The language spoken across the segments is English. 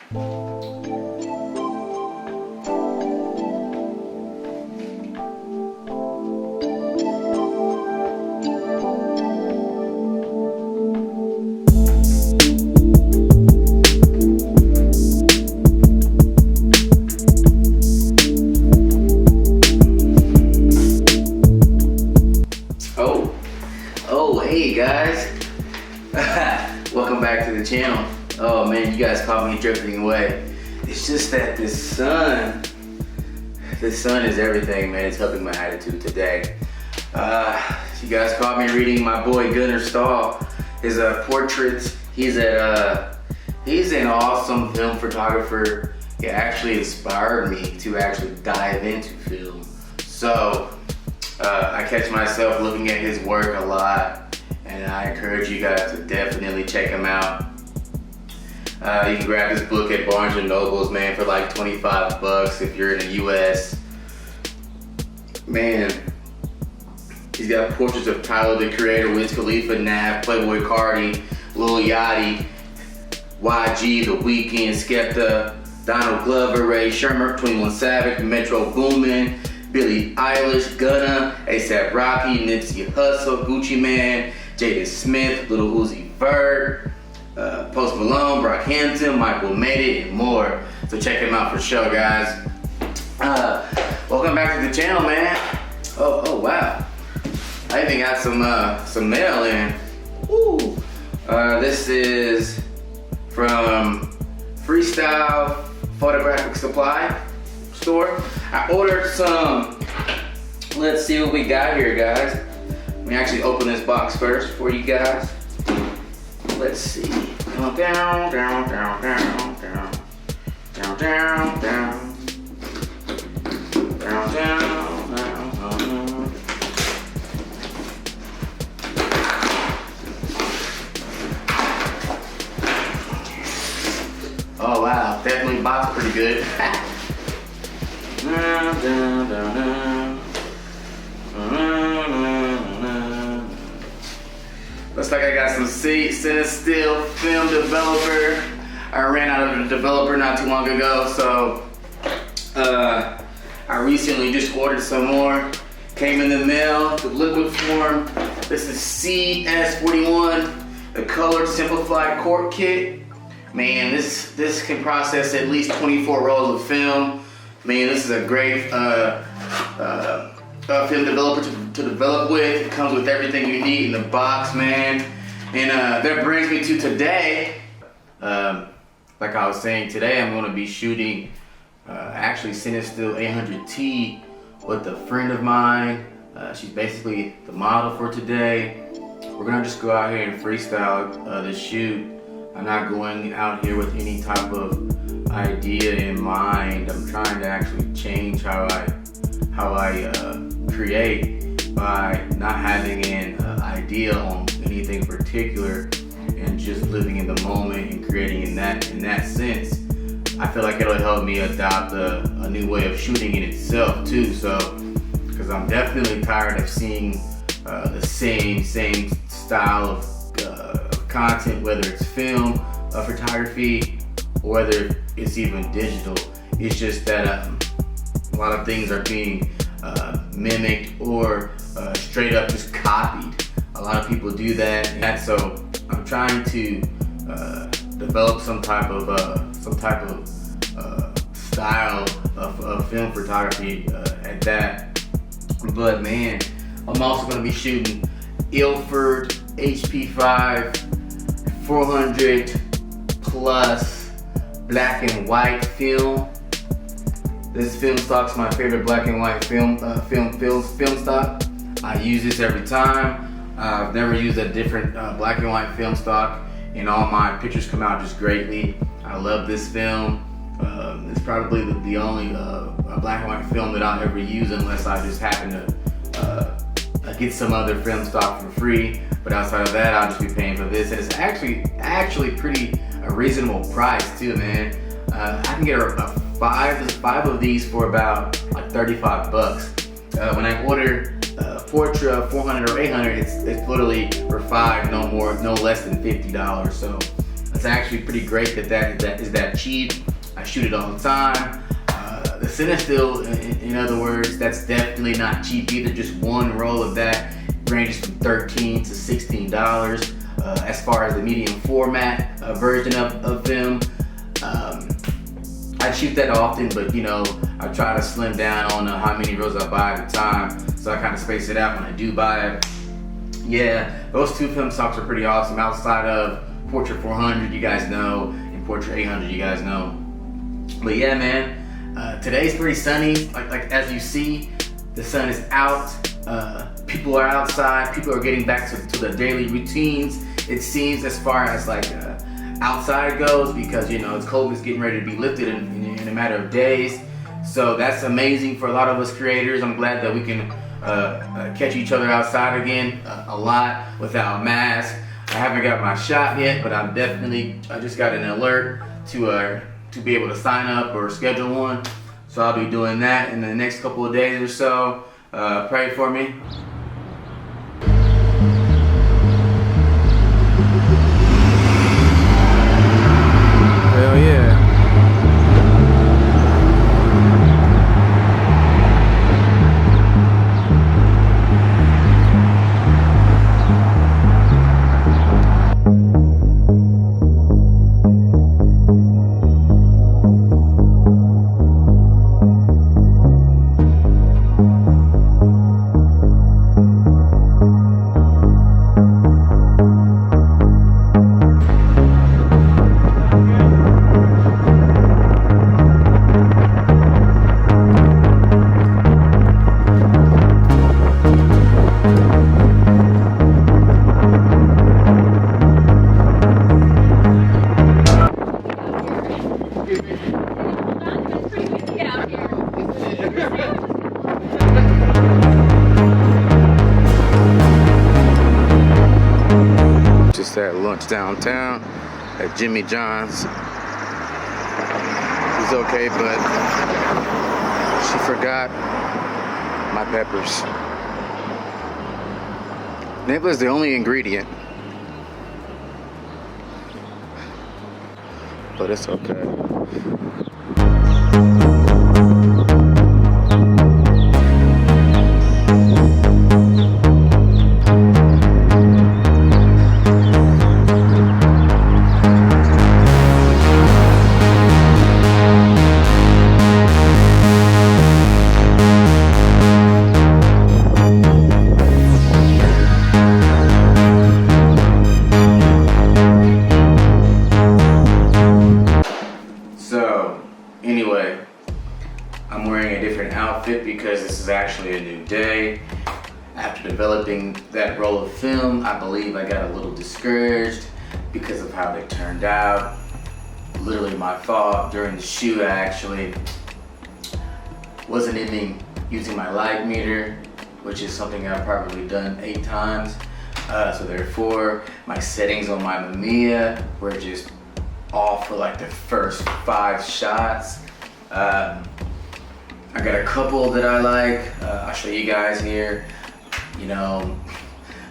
Hey guys, welcome back to the channel. Oh man, you guys caught me drifting away. It's just that this sun is everything, man. It's helping my attitude today. You guys caught me reading my boy Gunnar Stahl, his portraits. He's an awesome film photographer. He actually inspired me to actually dive into film. So I catch myself looking at his work a lot. And I encourage you guys to definitely check him out. You can grab his book at Barnes & Noble's, man, for like 25 bucks if you're in the US. Man, he's got portraits of Tyler, the Creator, Wiz Khalifa, Nav, Playboy Cardi, Lil Yachty, YG, The Weeknd, Skepta, Donald Glover, Ray Sherman, 21 Savage, Metro Boomin, Billie Eilish, Gunna, A$AP Rocky, Nipsey Hussle, Gucci Mane, Jaden Smith, Lil Uzi Vert, Post Malone, Brockhampton, Michael Made It, and more. So check him out for sure, guys. Welcome back to the channel, man. Oh wow. I even got some mail in. Woo. This is from Freestyle Photographic Supply Store. I ordered some. Let's see what we got here, guys. Let me actually open this box first for you guys. Let's see. Down, down, down, down, down, down, down, down, down, down, down. Oh wow, definitely boxed pretty good. Down, down, down, down. Looks like I got some Cinestill film developer. I ran out of a developer not too long ago, so I recently just ordered some more. Came in the mail, the liquid form. This is CS41, the colored simplified cork kit. Man, this can process at least 24 rolls of film. Man, this is a great film developer to develop with. It comes with everything you need in the box, man. And that brings me to today. Like I was saying, today I'm going to be shooting actually Cinestill 800T with a friend of mine. She's basically the model for today. We're going to just go out here and freestyle this shoot. I'm not going out here with any type of idea in mind. I'm trying to actually change how I create by not having an idea on anything particular and just living in the moment and creating in that sense. I feel like it'll help me adopt a new way of shooting in itself too. So, because I'm definitely tired of seeing the same style of content, whether it's film, photography, or whether it's even digital. It's just that a lot of things are being mimicked or straight up just copied. A lot of people do that, and so I'm trying to develop some type of style of film photography at that. But man, I'm also going to be shooting Ilford HP5 400 plus black and white film. This film stock's my favorite black and white film stock. I use this every time. I've never used a different black and white film stock, and all my pictures come out just greatly. I love this film. It's probably the only black and white film that I'll ever use unless I just happen to get some other film stock for free. But outside of that, I'll just be paying for this, and it's actually pretty a reasonable price too, man. I can get five of these for about like 35 bucks. When I order Portra 400 or 800, it's literally for $5, no less than $50. So it's actually pretty great that is that cheap. I shoot it all the time. The Cinestill, in other words, that's definitely not cheap either. Just one roll of that ranges from $13 to $16. As far as the medium format version of film, I shoot that often, but you know, I try to slim down on how many rolls I buy at a time, so I kind of space it out when I do buy it. Yeah, those two film stocks are pretty awesome. Outside of Portrait 400, you guys know, and Portrait 800, you guys know. But yeah, man, today's pretty sunny. Like as you see, the sun is out. People are outside. People are getting back to their daily routines. It seems, as far as like outside goes, because you know, COVID's getting ready to be lifted in a matter of days. So that's amazing for a lot of us creators. I'm glad that we can catch each other outside again a lot without masks. I haven't got my shot yet, but I just got an alert to be able to sign up or schedule one. So I'll be doing that in the next couple of days or so. Pray for me. Hell yeah. Just at lunch downtown at Jimmy John's. It's okay, but she forgot my peppers. Nibble is the only ingredient, but it's okay. Anyway, I'm wearing a different outfit because this is actually a new day. After developing that roll of film, I believe I got a little discouraged because of how they turned out. Literally my fault. During the shoot, I actually wasn't even using my light meter, which is something I've probably done 8 times. So therefore, my settings on my MAMIYA were just off for like the first 5 shots. I got a couple that I like. I'll show you guys here, you know,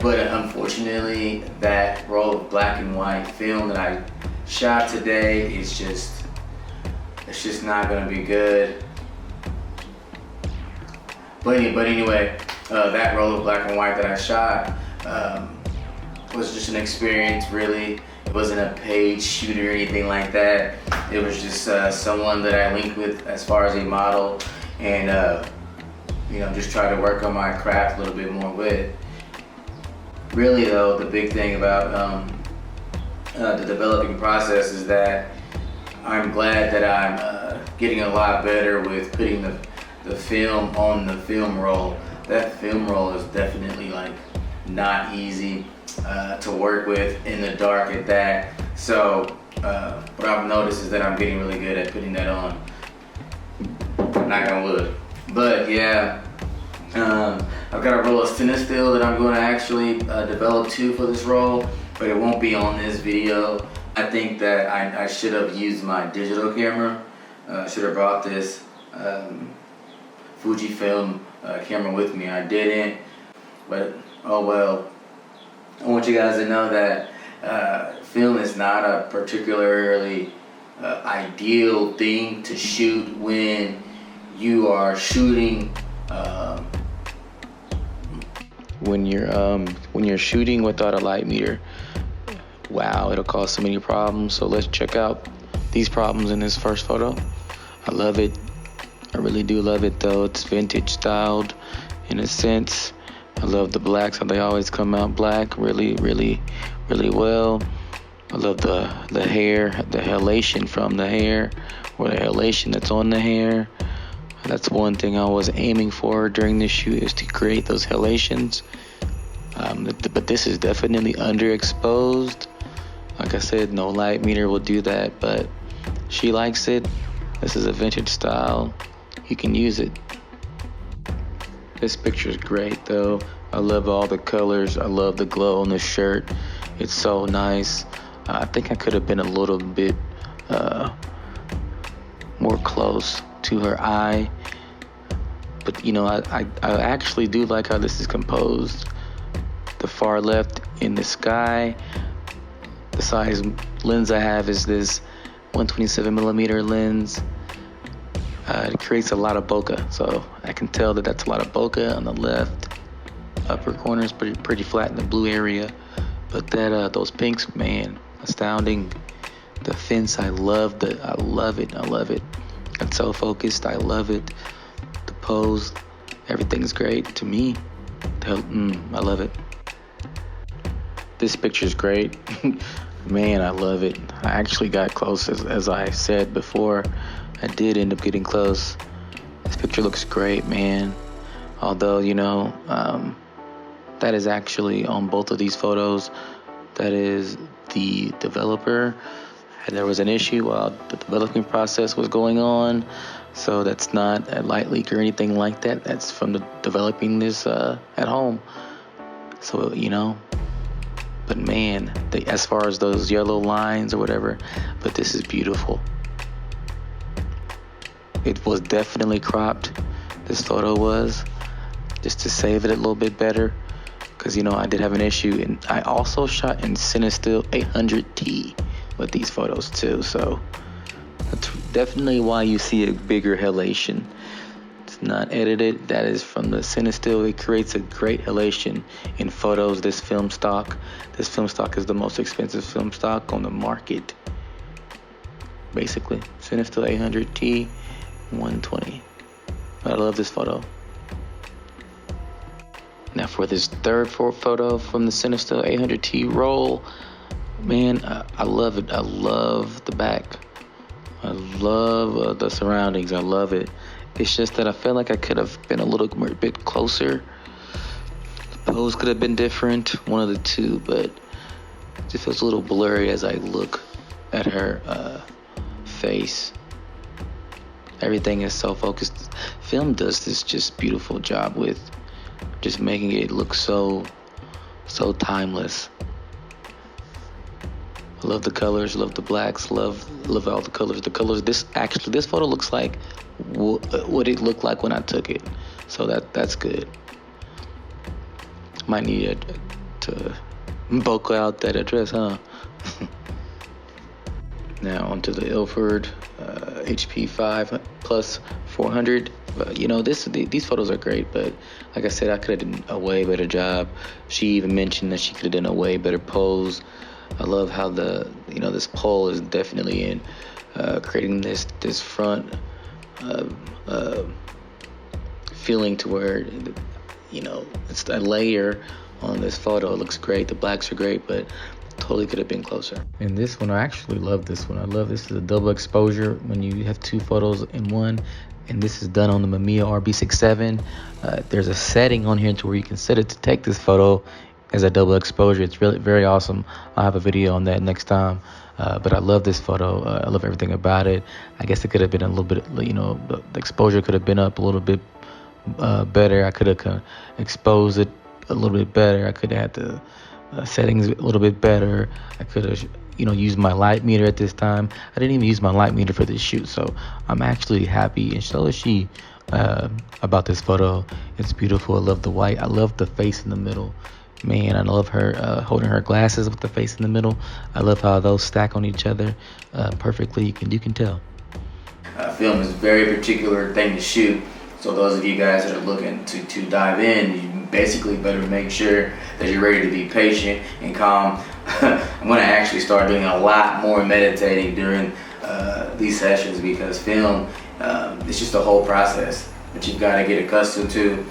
but unfortunately that roll of black and white film that I shot today is it's just not gonna be good. But anyway, that roll of black and white that I shot was just an experience, really. It wasn't a paid shoot or anything like that. It was just someone that I linked with as far as a model, and you know, just try to work on my craft a little bit more with. Really though, the big thing about the developing process is that I'm glad that I'm getting a lot better with putting the film on the film roll. That film roll is definitely like not easy to work with in the dark at that. So what I've noticed is that I'm getting really good at putting that on. Knock on wood. But yeah, I've got a roll of Cinestill that I'm going to actually develop too for this roll, but it won't be on this video. I think that I should have used my digital camera. I should have brought this Fujifilm camera with me. I didn't, but oh well. I want you guys to know that film is not a particularly ideal thing to shoot when you are shooting when you're shooting without a light meter. Wow, it'll cause so many problems. So let's check out these problems in this first photo. I love it. I really do love it though. It's vintage styled in a sense. I love the blacks, how they always come out black really well. I love the hair, the halation from the hair, or the halation that's on the hair. That's one thing I was aiming for during this shoot, is to create those halations. But this is definitely underexposed. Like I said, no light meter will do that, but she likes it. This is a vintage style. You can use it. This picture is great though. I love all the colors. I love the glow on the shirt. It's so nice. I think I could have been a little bit more close to her eye. But you know, I actually do like how this is composed. The far left in the sky. The size lens I have is this 127mm lens. It creates a lot of bokeh, so I can tell that that's a lot of bokeh on the left. Upper corner is pretty flat in the blue area, but that those pinks, man, astounding. The fence, I love it. It's so focused, I love it. The pose, everything's great to me. I love it. This picture's great. Man, I love it. I actually got close, as I said before. I did end up getting close. This picture looks great, man. Although, you know, that is actually on both of these photos. That is the developer. And there was an issue while the developing process was going on. So that's not a light leak or anything like that. That's from the developing this at home. So, you know, but man, as far as those yellow lines or whatever, but this is beautiful. It was definitely cropped, this photo was, just to save it a little bit better, because, you know, I did have an issue. And I also shot in Cinestill 800T with these photos too, so that's definitely why you see a bigger halation. It's not edited. That is from the Cinestill. It creates a great halation in photos. This film stock is the most expensive film stock on the market, basically. Cinestill 800T 120. But I love this photo. Now for this third photo from the Cinestill 800T roll, man, I love it. I love the back. I love the surroundings. I love it. It's just that I feel like I could have been a little bit closer. The pose could have been different, one of the two, but it just feels a little blurry as I look at her face. Everything is so focused. Film does this just beautiful job with just making it look so timeless. I love the colors, love the blacks, love all the colors. The colors. This photo looks like what it looked like when I took it, so that's good. Might need to bokeh out that address, huh? Now onto the Ilford HP 5 plus 400. You know, these photos are great, but like I said, I could have done a way better job. She even mentioned that she could have done a way better pose. I love how this pole is definitely in creating this front feeling to where, you know, it's a layer on this photo. It looks great. The blacks are great, but totally could have been closer. And this one, I actually love this one. I love this is a double exposure when you have two photos in one. And this is done on the MAMIYA RB67. There's a setting on here to where you can set it to take this photo as a double exposure. It's really very awesome. I'll have a video on that next time. But I love this photo. I love everything about it. I guess it could have been a little bit, you know, the exposure could have been up a little bit better. I could have exposed it a little bit better. I could have had the settings a little bit better. I could have, you know, used my light meter at this time. I didn't even use my light meter for this shoot, so I'm actually happy, and so is she, about this photo. It's beautiful. I love the white. I love the face in the middle. Man, I love her holding her glasses with the face in the middle. I love how those stack on each other perfectly. You can tell. Film is a very particular thing to shoot. So those of you guys that are looking to dive in, you basically better make sure that you're ready to be patient and calm. I'm going to actually start doing a lot more meditating during these sessions, because film, it's just a whole process that you've got to get accustomed to.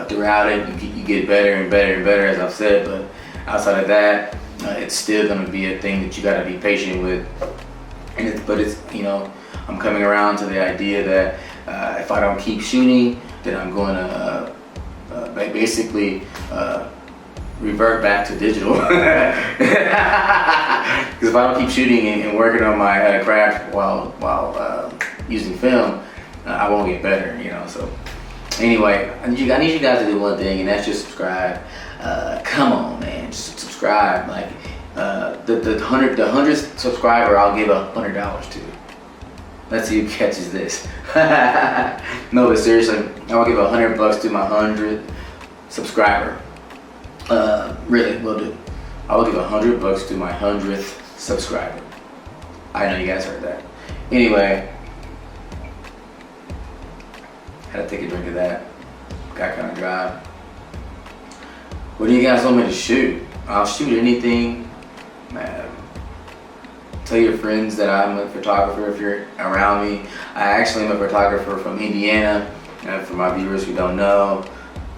Throughout it, you get better and better and better, as I've said, but outside of that, it's still going to be a thing that you got to be patient with. But it's, I'm coming around to the idea that if I don't keep shooting, then I'm going to basically revert back to digital. Because if I don't keep shooting and working on my craft while using film, I won't get better, So anyway, I need you guys to do one thing, and that's just subscribe. Come on, man, just subscribe. Like the 100th subscriber, I'll give $100 to. Let's see who catches this. No, but seriously, I will give $100 to my 100th subscriber. Really, will do. I will give $100 to my 100th subscriber. I know you guys heard that. Anyway, had to take a drink of that. Got kind of dry. What do you guys want me to shoot? I'll shoot anything. Man, tell your friends that I'm a photographer if you're around me. I actually am a photographer from Indiana. And for my viewers who don't know,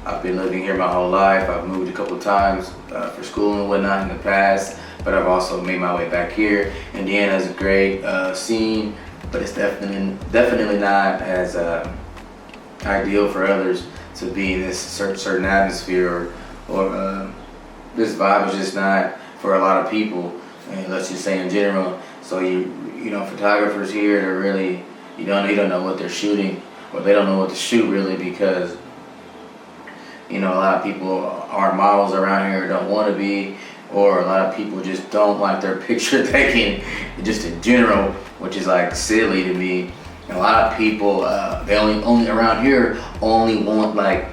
I've been living here my whole life. I've moved a couple times for school and whatnot in the past, but I've also made my way back here. Indiana is a great scene, but it's definitely not as ideal for others to be in this certain atmosphere, or this vibe is just not for a lot of people, and let's just say in general. So photographers here, they're really, you don't know what they're shooting, or they don't know what to shoot really, because a lot of people aren't models around here, or don't want to be, or a lot of people just don't like their picture taken just in general, which is like silly to me. And a lot of people, they only around here only want, like,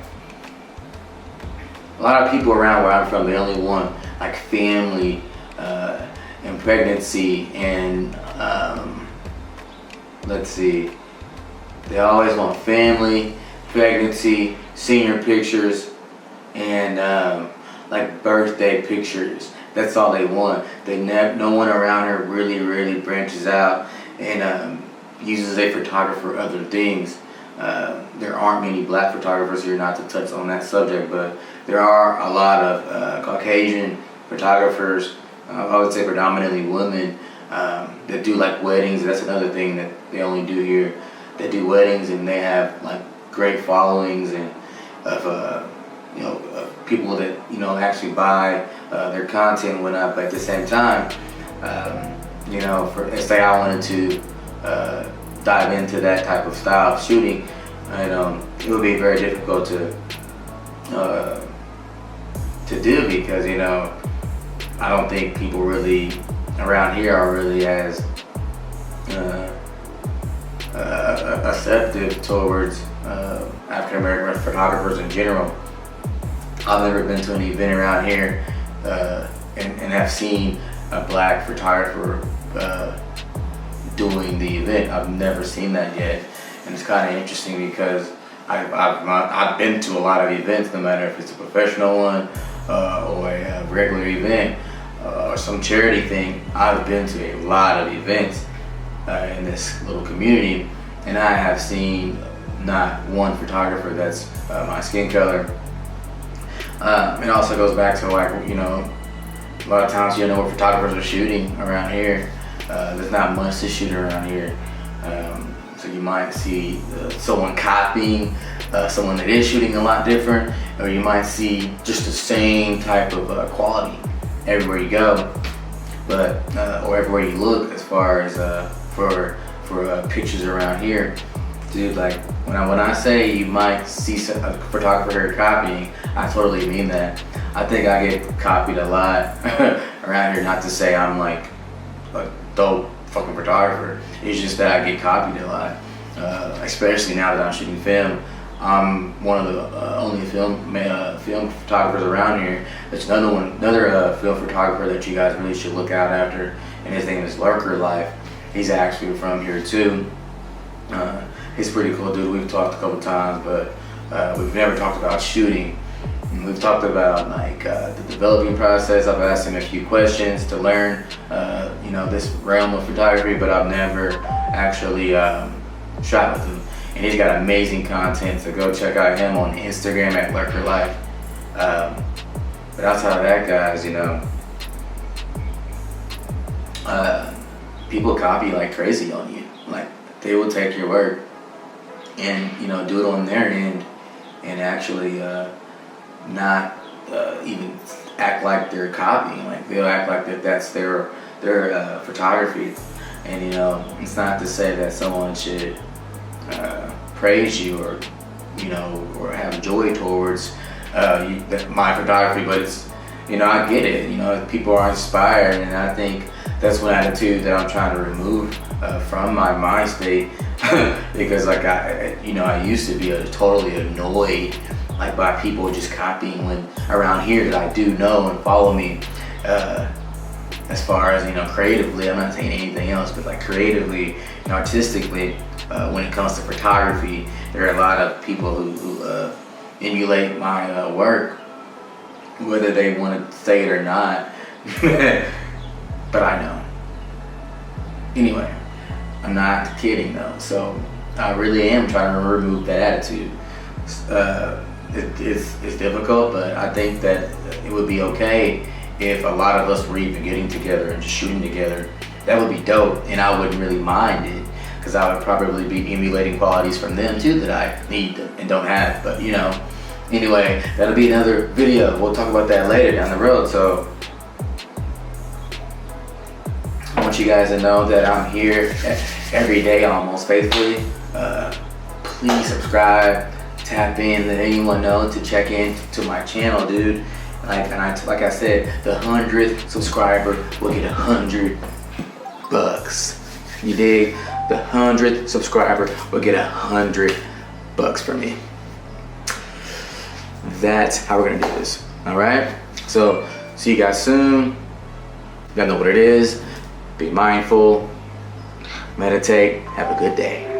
a lot of people around where I'm from, they only want like family and pregnancy and let's see, they always want family, pregnancy, senior pictures, and like birthday pictures. That's all they want. No one around here really branches out and uses a photographer for other things. There aren't many black photographers here, not to touch on that subject, but there are a lot of Caucasian photographers, I would say predominantly women, that do like weddings. That's another thing that they only do here. They do weddings, and they have like great followings and of people that actually buy their content and whatnot. But at the same time, say I wanted to dive into that type of style of shooting, and it would be very difficult to do, because I don't think people really around here are really as accepted towards African American photographers in general. I've never been to an event around here and have seen a black photographer doing the event. I've never seen that yet, and it's kind of interesting because I've been to a lot of events, no matter if it's a professional one or a regular event or some charity thing. I've been to a lot of events in this little community, and I have seen not one photographer that's my skin color. It also goes back to like, a lot of times you know where photographers are shooting around here. There's not much to shoot around here. So you might see someone copying someone that is shooting a lot different, or you might see just the same type of quality everywhere you go, but or everywhere you look, as far as for pictures around here. Dude, like when I say you might see a photographer copying, I totally mean that. I think I get copied a lot around here. Not to say I'm like a dope fucking photographer. It's just that I get copied a lot, especially now that I'm shooting film. I'm one of the only film photographers around here. There's another film photographer that you guys really should look out after, and his name is Lurker Life. He's actually from here too. He's a pretty cool dude. We've talked a couple times, but we've never talked about shooting. And we've talked about like the developing process. I've asked him a few questions to learn, you know, this realm of photography, but I've never actually shot with him. And he's got amazing content, so go check out him on Instagram at Lurker Life. But outside of that, guys, you know, people copy like crazy on you. Like, they will take your work and, you know, do it on their end and actually not even act like they're copying. Like, they'll act like that's their photography. And, you know, it's not to say that someone should praise you or, you know, or have joy towards my photography, but it's, you know, I get it. You know, people are inspired, and I think that's one attitude that I'm trying to remove from my mind state because, like, I used to be totally annoyed, like, by people just copying when around here that I do know and follow me. As far as, you know, creatively, I'm not saying anything else, but like creatively and artistically, when it comes to photography, there are a lot of people who emulate my work, whether they want to say it or not. But I know. Anyway, I'm not kidding though. So I really am trying to remove that attitude. It's difficult, but I think that it would be okay if a lot of us were even getting together and just shooting together. That would be dope, and I wouldn't really mind it, because I would probably be emulating qualities from them too that I need and don't have. But, you know, anyway, that'll be another video. We'll talk about that later down the road. So I want you guys to know that I'm here every day almost faithfully. Please subscribe, tap in, let anyone know to check in to my channel, dude. Like I said, the 100th subscriber will get $100. You dig? The 100th subscriber will get $100 from me. That's how we're gonna do this. All right. So see you guys soon. You gotta know what it is. Be mindful. Meditate. Have a good day.